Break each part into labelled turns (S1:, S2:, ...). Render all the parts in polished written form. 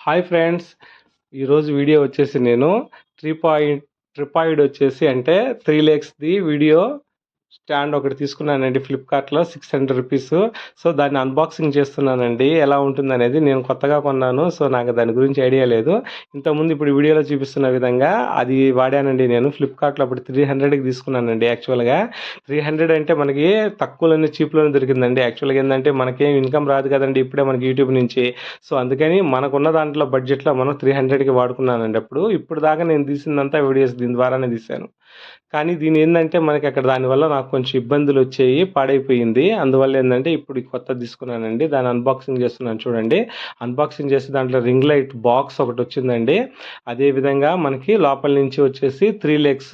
S1: Hi friends, ఈరోజు video వచ్చేసి నేను ట్రిపాయిడ్ వచ్చేసి అంటే 3 legsది వీడియో స్టాండ్ ఒకటి తీసుకున్నానండి ఫ్లిప్కార్ట్లో 600 రూపీస్. సో దాన్ని అన్బాక్సింగ్ చేస్తున్నానండి. ఎలా ఉంటుంది అనేది నేను కొత్తగా కొన్నాను. సో నాకు దాని గురించి ఐడియా లేదు. ఇంతకుముందు ఇప్పుడు వీడియోలో చూపిస్తున్న విధంగా అది వాడానండి. నేను ఫ్లిప్కార్ట్లో అప్పుడు 300కి తీసుకున్నానండి. యాక్చువల్గా 300 అంటే మనకి తక్కువలోనే చీప్లోనే దొరికిందండి. యాక్చువల్గా ఏంటంటే మనకేం ఇన్కమ్ రాదు కదండి ఇప్పుడే మనకి యూట్యూబ్ నుంచి. సో అందుకని మనకున్న దాంట్లో బడ్జెట్లో మనం 300కి వాడుకున్నానండి. ఇప్పుడు దాకా నేను తీసిందంతా వీడియోస్ దీని ద్వారానే తీశాను. కానీ దీని ఏంటంటే మనకి అక్కడ దానివల్ల నాకు కొంచెం ఇబ్బందులు వచ్చాయి, పాడైపోయింది. అందువల్ల ఏంటంటే ఇప్పుడు ఈ కొత్తది తీసుకున్నానండి. దాన్ని అన్బాక్సింగ్ చేస్తున్నాను చూడండి. అన్బాక్సింగ్ చేసి దాంట్లో రింగ్ లైట్ బాక్స్ ఒకటి వచ్చిందండి. అదేవిధంగా మనకి లోపల నుంచి వచ్చేసి 3 legs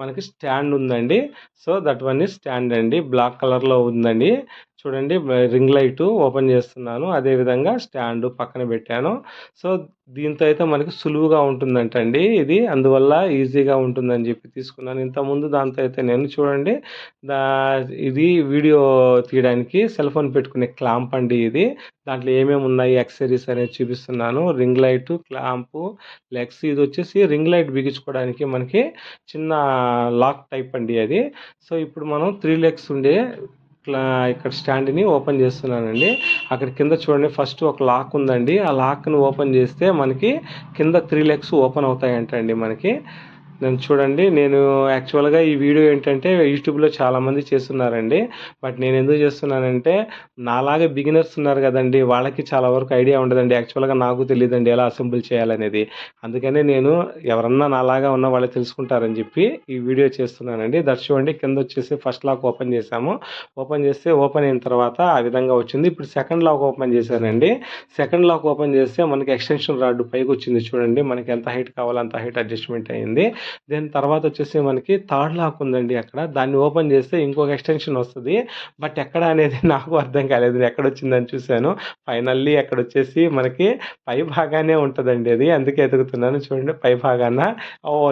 S1: మనకి స్టాండ్ ఉందండి. సో దట్ వన్ ఈ స్టాండ్ అండి, బ్లాక్ కలర్లో ఉందండి. చూడండి, రింగ్ లైట్ ఓపెన్ చేస్తున్నాను. అదేవిధంగా స్టాండ్ పక్కన పెట్టాను. సో దీంతో అయితే మనకి సులువుగా ఉంటుందంటండి ఇది, అందువల్ల ఈజీగా ఉంటుందని చెప్పి తీసుకున్నాను. ఇంతకుముందు దాంతో అయితే నేను చూడండి, దా ఇది వీడియో తీయడానికి సెల్ ఫోన్ పెట్టుకునే క్లాంప్ అండి ఇది. దాంట్లో ఏమేమి ఉన్నాయి యాక్సెసరీస్ అనేది చూపిస్తున్నాను. Ring light, clamp, legs. ఇది వచ్చేసి రింగ్ లైట్ బిగించుకోవడానికి మనకి చిన్న లాక్ టైప్ అండి అది. సో ఇప్పుడు మనం 3 legs ఉండే ఇక్కడ స్టాండ్ని ఓపెన్ చేస్తున్నానండి. అక్కడ కింద చూడండి, ఫస్ట్ ఒక లాక్ ఉందండి. ఆ లాక్ని ఓపెన్ చేస్తే మనకి కింద 3 legs ఓపెన్ అవుతాయంటండి మనకి. నేను యాక్చువల్గా ఈ వీడియో ఏంటంటే యూట్యూబ్లో చాలామంది చేస్తున్నారండి. బట్ నేను ఎందుకు చేస్తున్నానంటే, నాలాగే బిగినర్స్ ఉన్నారు కదండి, వాళ్ళకి చాలా వరకు ఐడియా ఉండదండి. యాక్చువల్గా నాకు తెలియదండి ఎలా అసెంబుల్ చేయాలనేది. అందుకనే నేను ఎవరన్నా నాలాగా ఉన్న వాళ్ళు తెలుసుకుంటారని చెప్పి ఈ వీడియో చేస్తున్నానండి. చూడండి, కింద వచ్చేసి ఫస్ట్ లాక్ ఓపెన్ చేసాము. ఓపెన్ చేస్తే ఓపెన్ అయిన తర్వాత ఆ విధంగా వచ్చింది. ఇప్పుడు సెకండ్ లాక్ ఓపెన్ చేశానండి. సెకండ్ లాక్ ఓపెన్ చేస్తే మనకి ఎక్స్టెన్షన్ రాడ్ పైకి వచ్చింది చూడండి. మనకి ఎంత హైట్ కావాలో అంత హైట్ అడ్జస్ట్మెంట్ అయింది. దెన్ తర్వాత వచ్చేసి మనకి థర్డ్ లాక్ ఉందండి. అక్కడ దాన్ని ఓపెన్ చేస్తే ఇంకొక ఎక్స్టెన్షన్ వస్తుంది. బట్ ఎక్కడ అనేది నాకు అర్థం కాలేదు, ఎక్కడ వచ్చిందని చూశాను. ఫైనల్లీ అక్కడ వచ్చేసి మనకి పై భాగానే ఉంటుందండి అది. అందుకే ఎదుగుతున్నాను చూడండి, పై భాగాన.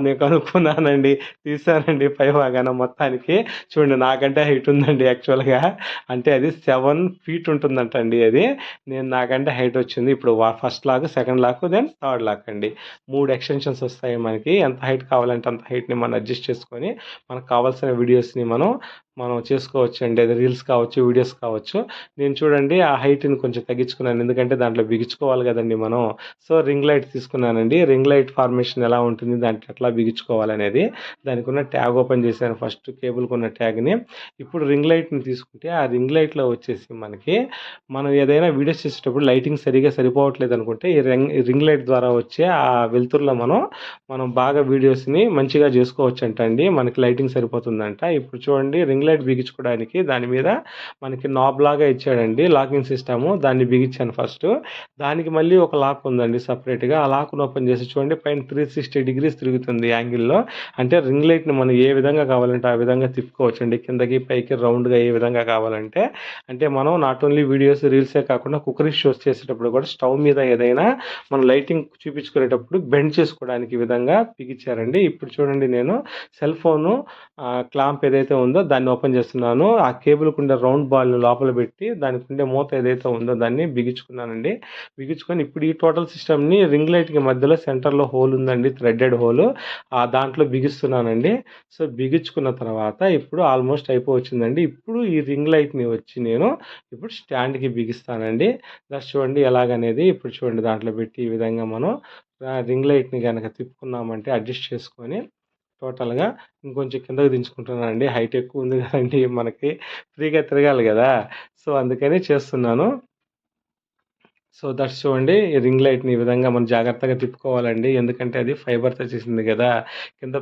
S1: నేను కనుక్కున్నానండి, తీసానండి పై భాగాన మొత్తానికి. చూడండి, నాకంటే హైట్ ఉందండి యాక్చువల్గా. అంటే అది 7 feet ఉంటుందంటండి అది. నాకంటే హైట్ వచ్చింది. ఇప్పుడు first lock, second lock, then third lock అండి. 3 ఎక్స్టెన్షన్స్ వస్తాయి మనకి. ఎంత హైట్ కావాలంటే అంత హైట్ని మనం అడ్జస్ట్ చేసుకొని మనకు కావాల్సిన వీడియోస్ని మనం చేసుకోవచ్చు అండి. అది రీల్స్ కావచ్చు, వీడియోస్ కావచ్చు. నేను చూడండి ఆ హైట్ని కొంచెం తగ్గించుకున్నాను, ఎందుకంటే దాంట్లో బిగించుకోవాలి కదండి మనం. సో రింగ్ లైట్ తీసుకున్నానండి. రింగ్ లైట్ ఫార్మేషన్ ఎలా ఉంటుంది, దాంట్లో ఎట్లా బిగించుకోవాలనేది. దానికి ఉన్న ట్యాగ్ ఓపెన్ చేశాను, ఫస్ట్ కేబుల్కి ఉన్న ట్యాగ్ని. ఇప్పుడు రింగ్ లైట్ని తీసుకుంటే ఆ రింగ్ లైట్లో వచ్చేసి మనం ఏదైనా వీడియోస్ చేసేటప్పుడు లైటింగ్ సరిగా సరిపోవట్లేదు అనుకుంటే ఈ రింగ్ లైట్ ద్వారా వచ్చే ఆ వెలుతురులో మనం బాగా వీడియోస్ని మంచిగా చేసుకోవచ్చు అంటండి. మనకి లైటింగ్ సరిపోతుందంట. ఇప్పుడు చూడండి, రింగ్ లైట్ బిగించుకోవడానికి దాని మీద మనకి నాబ్ లాగా ఇచ్చాడండి, లాకింగ్ సిస్టము. దాన్ని బిగించాను ఫస్ట్. దానికి మళ్ళీ ఒక లాక్ ఉందండి సపరేట్గా. ఆ లాక్ను ఓపెన్ చేసి చూడండి, పైన 360 degrees తిరుగుతుంది యాంగిల్లో. అంటే రింగ్ లైట్ని మనం ఏ విధంగా కావాలంటే ఆ విధంగా తిప్పుకోవచ్చు అండి, కిందకి పైకి రౌండ్గా ఏ విధంగా కావాలంటే. అంటే మనం నాట్ ఓన్లీ వీడియోస్, రీల్సే కాకుండా కుకరీ షోస్ చేసేటప్పుడు కూడా స్టవ్ మీద ఏదైనా మనం లైటింగ్ చూపించుకునేటప్పుడు బెండ్ చేసుకోవడానికి ఈ విధంగా బిగించారండి. ఇప్పుడు చూడండి, నేను సెల్ ఫోను క్లాంప్ ఏదైతే ఉందో దాన్ని ఓపెన్ చేస్తున్నాను. ఆ కేబుల్కి ఉండే రౌండ్ బాల్ని లోపల పెట్టి దానికి ఉండే మూత ఏదైతే ఉందో దాన్ని బిగించుకున్నానండి. బిగించుకొని ఇప్పుడు ఈ టోటల్ సిస్టమ్ని రింగ్ లైట్కి మధ్యలో సెంటర్లో హోల్ ఉందండి, థ్రెడెడ్ హోల్. దాంట్లో బిగిస్తున్నానండి. సో బిగించుకున్న తర్వాత ఇప్పుడు ఆల్మోస్ట్ అయిపోవచ్చిందండి. ఇప్పుడు ఈ రింగ్ లైట్ని వచ్చి నేను ఇప్పుడు స్టాండ్కి బిగిస్తానండి. చూడండి ఎలాగనేది. ఇప్పుడు చూడండి, దాంట్లో పెట్టి ఈ విధంగా మనం రింగ్ లైట్ని కనుక తిప్పుకున్నామంటే అడ్జస్ట్ చేసుకొని టోటల్గా ఇంకొంచెం కిందకి దించుకుంటున్నానండి. హైట్ ఎక్కువ ఉంది కదండి, మనకి ఫ్రీగా తిరగాలి కదా. సో అందుకని చేస్తున్నాను. సో చూడండి, ఈ రింగ్ లైట్ని ఈ విధంగా మనం జాగ్రత్తగా తిప్పుకోవాలండి, ఎందుకంటే అది ఫైబర్తో చేసింది కదా. కింద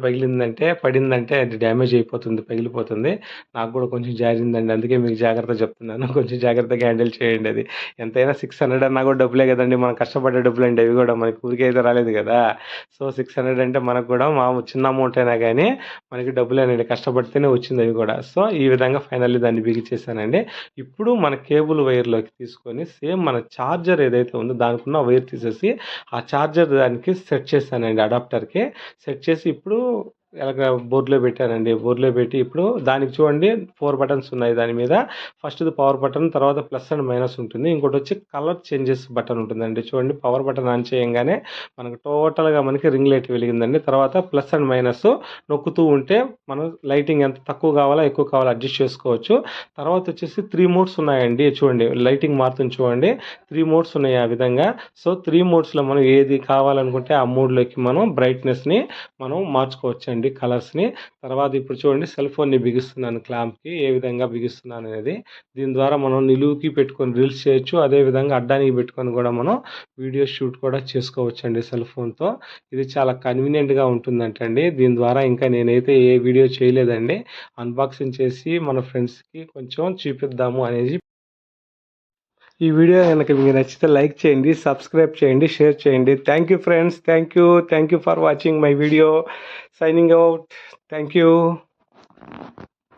S1: పడిందంటే అది డ్యామేజ్ అయిపోతుంది, పగిలిపోతుంది. నాకు కూడా కొంచెం జారిందండి, అందుకే మీకు జాగ్రత్త చెప్తున్నాను. కొంచెం జాగ్రత్తగా హ్యాండిల్ చేయండి. అది ఎంతైనా 600 అన్నా కూడా డబ్బులే కదండి, మనం కష్టపడ్డ డబ్బులు అండి అవి కూడా, మనకి ఊరికే అయితే రాలేదు కదా. సో 600 అంటే మనకు కూడా చిన్న అమౌంట్ అయినా కానీ మనకి డబ్బులేనండి, కష్టపడితేనే వచ్చింది అవి కూడా. సో ఈ విధంగా ఫైనల్లీ దాన్ని బిగించేసానండి. ఇప్పుడు మన కేబుల్ వైర్లోకి తీసుకొని సేమ్ మన ఛార్జర్ ఏదైతే ఉందో దానికి ఉన్న వైర్ తీసేసి ఆ ఛార్జర్ దానికి సెట్ చేశానండి, అడాప్టర్కి సెట్ చేసి ఇప్పుడు ఎలాగ బోర్డులో పెట్టానండి. బోర్డులో పెట్టి ఇప్పుడు దానికి చూడండి 4 బటన్స్ ఉన్నాయి దాని మీద. ఫస్ట్‌ది పవర్ బటన్, తర్వాత ప్లస్ అండ్ మైనస్ ఉంటుంది. ఇంకోటొచ్చి కలర్ చేంజెస్ బటన్ ఉంటుందండి. చూడండి పవర్ బటన్ ఆన్ చేయంగానే మనకు టోటల్‌గా మనకి రింగ్ లైట్ వెలిగిందండి. తర్వాత ప్లస్ అండ్ మైనస్ నొక్కుతూ ఉంటే మనం లైటింగ్ ఎంత తక్కువ కావాలా, ఎక్కువ కావాలా అడ్జస్ట్ చేసుకోవచ్చు. తర్వాత వచ్చేసి 3 మోడ్స్ ఉన్నాయండి. చూడండి లైటింగ్ మారుతుంది చూడండి. 3 మోడ్స్ ఉన్నాయి ఆ విధంగా. సో 3 మోడ్స్‌లో మనం ఏది కావాలనుకుంటే ఆ మోడ్‌లోకి మనం బ్రైట్‌నెస్‌ని మనం మార్చుకోవచ్చండి కలర్స్‌ని. తర్వాత ఇప్పుడు చూడండి సెల్ ఫోన్‌ని బిగిస్తున్నాను క్లాంప్‌కి. ఏ విధంగా బిగిస్తున్నాను అనేది. దీని ద్వారా మనం నిలువుకి పెట్టుకొని రీల్స్ చేయొచ్చు. అదే విధంగా అడ్డానికి పెట్టుకొని కూడా మనం వీడియో షూట్ కూడా చేసుకోవచ్చండి సెల్ ఫోన్‌తో. ఇది చాలా కన్వీనియంట్‌గా ఉంటుందంటండి. దీని ద్వారా ఇంకా నేనైతే ఏ వీడియో చేయలేదండి. అన్బాక్సింగ్ చేసి మన ఫ్రెండ్స్‌కి కొంచెం చూపిద్దాము అనేది. ఈ వీడియో గనక మీకు నచ్చితే లైక్ చేయండి, సబ్స్క్రైబ్ చేయండి, షేర్ చేయండి. Thank you friends. Thank you. Thank you for watching my video. Signing out. Thank you.